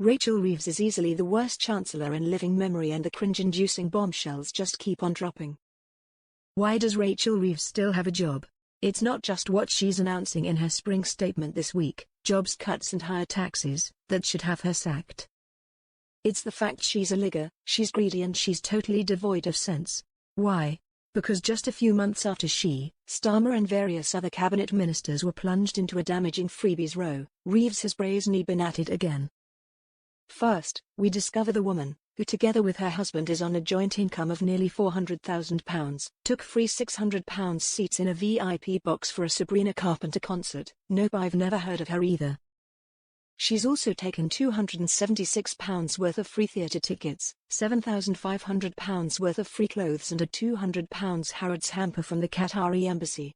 Rachel Reeves is easily the worst chancellor in living memory, and the cringe-inducing bombshells just keep on dropping. Why does Rachel Reeves still have a job? It's not just what she's announcing in her spring statement this week, jobs cuts and higher taxes, that should have her sacked. It's the fact she's a ligger, she's greedy, and she's totally devoid of sense. Why? Because just a few months after she, Starmer and various other cabinet ministers were plunged into a damaging freebies row, Reeves has brazenly been at it again. First, we discover the woman, who together with her husband is on a joint income of nearly £400,000, took free £600 seats in a VIP box for a Sabrina Carpenter concert. Nope, I've never heard of her either. She's also taken £276 worth of free theatre tickets, £7,500 worth of free clothes, and a £200 Harrods hamper from the Qatari embassy.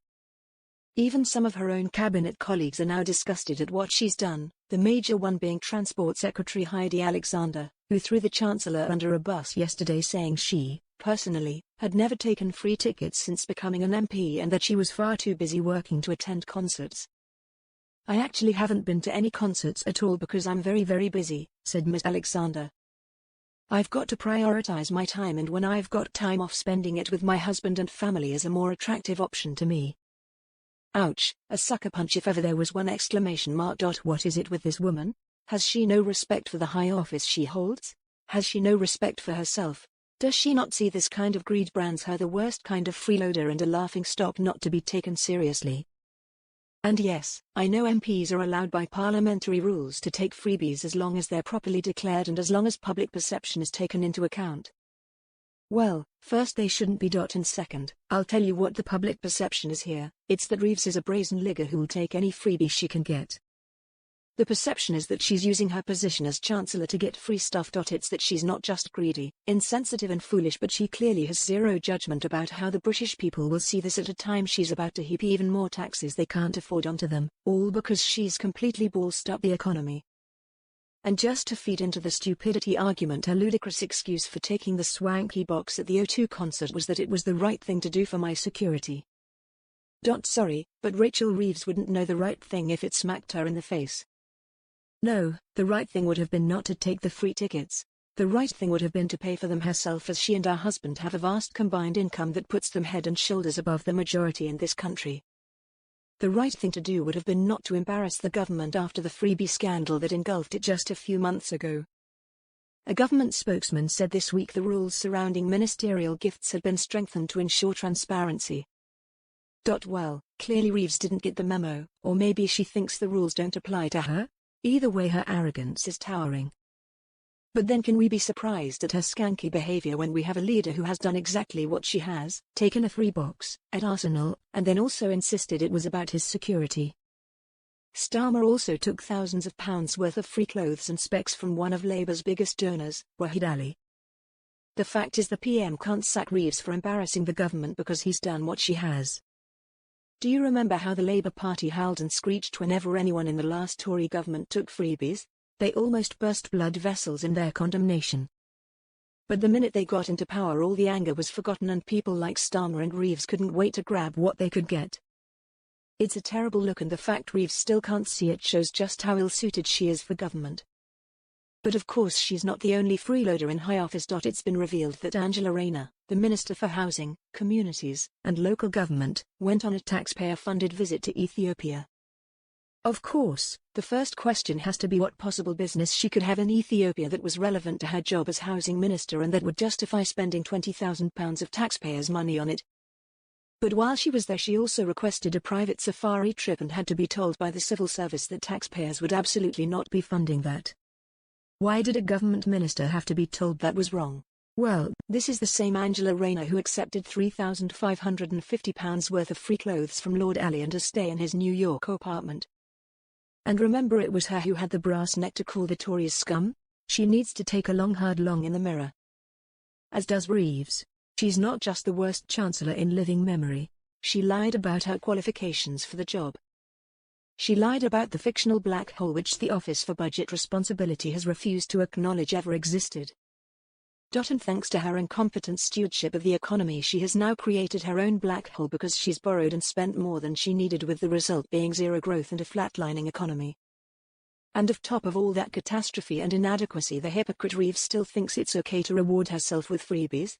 Even some of her own cabinet colleagues are now disgusted at what she's done, the major one being Transport Secretary Heidi Alexander, who threw the Chancellor under a bus yesterday, saying she, personally, had never taken free tickets since becoming an MP and that she was far too busy working to attend concerts. "I actually haven't been to any concerts at all because I'm very busy," said Ms. Alexander. "I've got to prioritize my time, and when I've got time off, spending it with my husband and family is a more attractive option to me." Ouch, a sucker punch if ever there was one! What is it with this woman? Has she no respect for the high office she holds? Has she no respect for herself? Does she not see this kind of greed brands her the worst kind of freeloader and a laughingstock not to be taken seriously? And yes, I know MPs are allowed by parliamentary rules to take freebies as long as they're properly declared and as long as public perception is taken into account. Well, first they shouldn't be. And second, I'll tell you what the public perception is here. It's that Reeves is a brazen ligger who'll take any freebie she can get. The perception is that she's using her position as Chancellor to get free stuff. It's that she's not just greedy, insensitive and foolish, but she clearly has zero judgment about how the British people will see this at a time she's about to heap even more taxes they can't afford onto them, all because she's completely ballsed up the economy. And just to feed into the stupidity argument, her ludicrous excuse for taking the swanky box at the O2 concert was that it was the right thing to do for my security. Sorry, but Rachel Reeves wouldn't know the right thing if it smacked her in the face. No, the right thing would have been not to take the free tickets. The right thing would have been to pay for them herself, as she and her husband have a vast combined income that puts them head and shoulders above the majority in this country. The right thing to do would have been not to embarrass the government after the freebie scandal that engulfed it just a few months ago. A government spokesman said this week the rules surrounding ministerial gifts had been strengthened to ensure transparency. Well, clearly Reeves didn't get the memo, or maybe she thinks the rules don't apply to her. Either way, her arrogance is towering. But then can we be surprised at her skanky behavior when we have a leader who has done exactly what she has, taken a free box at Arsenal, and then also insisted it was about his security? Starmer also took thousands of pounds worth of free clothes and specs from one of Labour's biggest donors, Wahid Ali. The fact is the PM can't sack Reeves for embarrassing the government because he's done what she has. Do you remember how the Labour Party howled and screeched whenever anyone in the last Tory government took freebies? They almost burst blood vessels in their condemnation. But the minute they got into power, all the anger was forgotten, and people like Starmer and Reeves couldn't wait to grab what they could get. It's a terrible look, and the fact Reeves still can't see it shows just how ill-suited she is for government. But of course she's not the only freeloader in high office. It's been revealed that Angela Rayner, the Minister for Housing, Communities, and Local Government, went on a taxpayer-funded visit to Ethiopia. Of course, the first question has to be what possible business she could have in Ethiopia that was relevant to her job as housing minister and that would justify spending £20,000 of taxpayers' money on it. But while she was there, she also requested a private safari trip and had to be told by the civil service that taxpayers would absolutely not be funding that. Why did a government minister have to be told that was wrong? Well, this is the same Angela Rayner who accepted £3,550 worth of free clothes from Lord Ali and a stay in his New York apartment. And remember, it was her who had the brass neck to call the Tories scum? She needs to take a long hard look in the mirror. As does Reeves. She's not just the worst chancellor in living memory. She lied about her qualifications for the job. She lied about the fictional black hole which the Office for Budget Responsibility has refused to acknowledge ever existed. And thanks to her incompetent stewardship of the economy, she has now created her own black hole because she's borrowed and spent more than she needed, with the result being zero growth and a flatlining economy. And if top of all that catastrophe and inadequacy the hypocrite Reeves still thinks it's okay to reward herself with freebies,